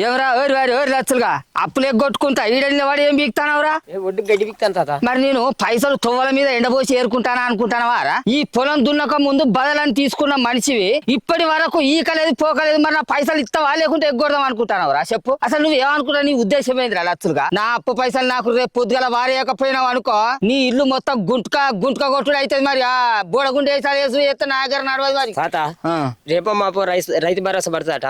ఎవరా ఎవరు లచ్చలుగా అప్పులు ఎగ్గొట్టుకుంటా ఈడెళ్ళిన వాడు ఏం బీక్తానవరా? ఒడ్డు గడ్డి బిక్తాను తాత. మరి నేను పైసలు తొవ్వల మీద ఎండబోసి ఏరుకుంటానా అనుకుంటానవారా? ఈ పొలం దున్నక ముందు బదలని తీసుకున్న మనిషివి ఇప్పటి వరకు ఈకలేదు పోకలేదు, మరి నా పైసలు ఇస్తావా లేకుంటే ఎగ్గొడదాం అనుకుంటానవరా? చెప్పు అసలు నువ్వు ఏమనుకుంటా? నీ ఉద్దేశం ఏందిరా లచ్చలుగా? నా అప్పు పైసలు నాకు రేపు పొద్దుగల వారేయకపోయినావు అనుకో, నీ ఇల్లు మొత్తం గుంటక కొట్టుడు అవుతుంది. మరి ఆ బోడగుండే వేసి నా దగ్గర నడవదు మరి. తాత రేపో మాపో రైతు భరోసా పడుతుందట.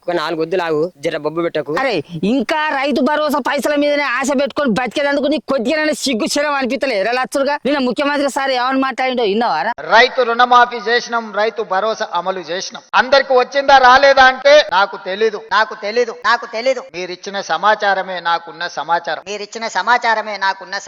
ఒక 4 వద్దులు ఆగు, జర బొబ్బు పెట్టకు. అరే ఇంకా రైతు భరోసా పైసల మీదనే ఆశ పెట్టుకొని బతికేందుకు నీకు కొద్దిగా సిగ్గు శరం అనిపించలేదు లచ్చలుగా? నిన్న ముఖ్యమంత్రి సార్ ఏమని మాట్లాడిండో విన్నావారా? రైతు రుణమాఫీ చేసినాం, రైతు భరోసా అమలు చేసినాం. అందరికి వచ్చిందా రాలేదా అంటే నాకు తెలీదు. మీరిచ్చిన సమాచారమే నాకున్న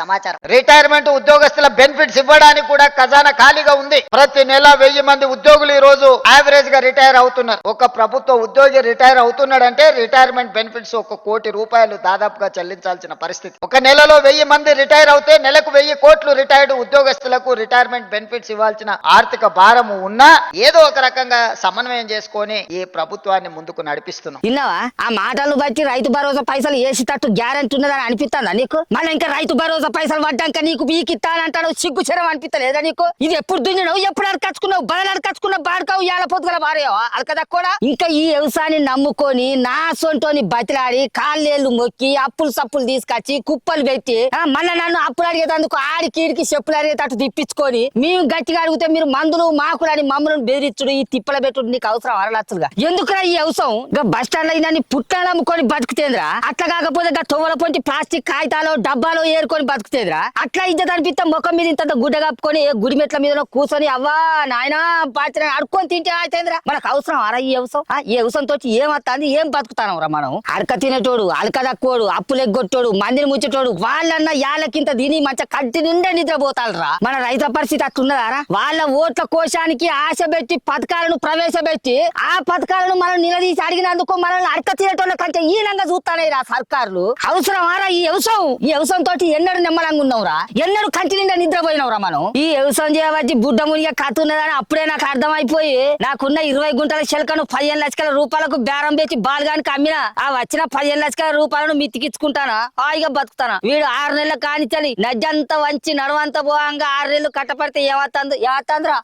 సమాచారం. రిటైర్మెంట్ ఉద్యోగస్తుల బెనిఫిట్స్ ఇవ్వడానికి కూడా ఖజానా ఖాళీగా ఉంది. ప్రతి నెల 1000 మంది ఉద్యోగులు ఈ రోజు యావరేజ్ గా రిటైర్ అవుతున్నారు. ఒక ప్రభుత్వ ఉద్యోగి రిటైర్ అవుతున్నాడంటే రిటైర్మెంట్ బెనిఫిట్స్ 1 కోటి రూపాయలు దాదాపుగా చెల్లించాల్సిన పరిస్థితి. ఒక నెలలో 1000 మంది రిటైర్ అవుతే నెలకు 1000 కోట్లు రిటైర్డ్ ఉద్యోగస్తులకు రిటైర్మెంట్ బెనిఫిట్స్ ఇవ్వాల్సిన ఆర్థిక భారము ఉన్నా ఏదో ఒక రకంగా సమన్వయం చేసుకొని ఈ ప్రభుత్వాన్ని ముందుకు నడిపిస్తున్నాం. విన్నావా? ఆ మాటలు బట్టి రైతు భరోసా పైసలు వేసేటట్టు గ్యారెంటీ ఉన్నదని అనిపిస్తుందా నీకు? మళ్ళీ ఇంకా రైతు భరోసా పైసలు పడ్డాక నీకు బీకిత్తానంటాడు, సిగ్గు శరం అనిపిస్తలేదా నీకు? ఇది ఎప్పుడు దున్నినావు, ఎప్పుడు అడకచ్చుకున్నావు, బయలు అడకచ్చుకున్నావు, బాడుకావు ఏళ్ళ పొద్దుగల భార్యవా అడకదక్కడా? ఇంకా ఈ వ్యవసాయాన్ని నమ్ముకొని నా సొంటోని బతిలాడి కాళ్ళేళ్లు మొక్కి అప్పులు సప్పులు తీసుకొచ్చి కుప్పలు పెట్టి మళ్ళీ నన్ను అప్పులు అడిగేటందుకు ఆడికి చెప్పులు అడిగేటట్టు తిప్పించుకొని మేము గట్టిగా అడిగితే మీరు మందులు మాకులని మమ్మల్ని బెదిరించుడు, ఈ తిప్పల పెట్టుడు నీకు అవసరం అరలచ్చులుగా? ఎందుకురా ఈ అవసరం? ఇంకా బస్ స్టాండ్ లో ఇన్ని పుట్టాలు అమ్ముకొని బతుకుతేంద్రా? అట్లా కాకపోతే తొవ్వల పొంచి ప్లాస్టిక్ కాగితాలు డబ్బాలు ఏరుకొని బతుకుతేంద్రా? అట్లా ఇజ్జత్ అనిపిస్తే ముఖం మీద ఇంత గుడ్డ కప్పుకొని గుడి మెట్ల మీద కూర్చొని అవ్వా నాయనా పాత్ర అడుక్కొని తింటే అయితేంద్రా? మనకు అవసరం అరా ఈ అవసరం? ఈ అవసరం తోటి ఏమత్తాంది, ఏం బతుకుతానం రా మనం? అడక తినేటోడు, అలక దక్కోడు, అప్పులు ఎగ్గొట్టోడు, మందిని ముచ్చేటోడు వాళ్ళన్నా యాళ్ళకింత దీని మంచి కంటి నిండా నిద్రపోతారా? మన రైతుల పరిస్థితి అట్లున్నదారా? వాళ్ళ ఓట్ల కోశానికి ఆశ పెట్టి పథకాలను ప్రవేశపెట్టి ఆ పథకాలను మనం నిలదీసి అడిగినందుకు మనల్ని అడక తినేటోళ్ళ కంటే ఈనంగా చూస్తానే రా సర్కారులు. అవసరం ఆరా ఈ వ్యవసాయం? ఈ వ్యవసాయం తోటి ఎన్నడూ నిమ్మలంగా ఉన్నావురా? ఎన్నడూ కంటి నిండా నిద్రపోయినవురా మనం? ఈ వ్యవసాయం చేయవచ్చి బుడ్డ మునిగా కత్తున్నదని అప్పుడే నాకు అర్థమైపోయి నాకున్న 20 గుంటల శిలకను 15 లక్షల రూపాయలకు బేరం పెట్టి బాల్గానికి అమ్మినా ఆ వచ్చిన 15 లక్షల రూపాయలను మితికిచ్చుకుంటానా, హాయిగా బతుకుతానా? వీడు 6 నెలల కానిచలి నజ్జంతా వంచి నడవంత పోవంగా 6 నెలలు కట్టపడితే ఏమత్తంద్రా?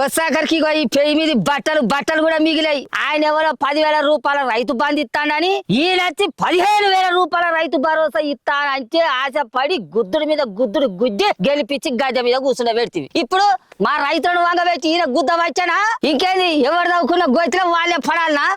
కొస్సాకరికి ఈ పెయి మీద బట్టలు కూడా మిగిలాయి. ఆయన ఎవరో 10,000 రూపాయల రైతు బంధు ఇస్తానని ఈయనొచ్చి 15,000 రూపాయల రైతు భరోసా ఇస్తానంటే ఆశపడి గుద్దుడి మీద గుద్ది గెలిపించి గడ్డ మీద కూర్చుండ పెడితే ఇప్పుడు మా రైతులను వంగబెట్టి ఈయన గుద్ద వచ్చానా? ఇంకేది ఎవరు తవ్వుకున్న గొయ్యలో వాళ్ళే పడాలనా?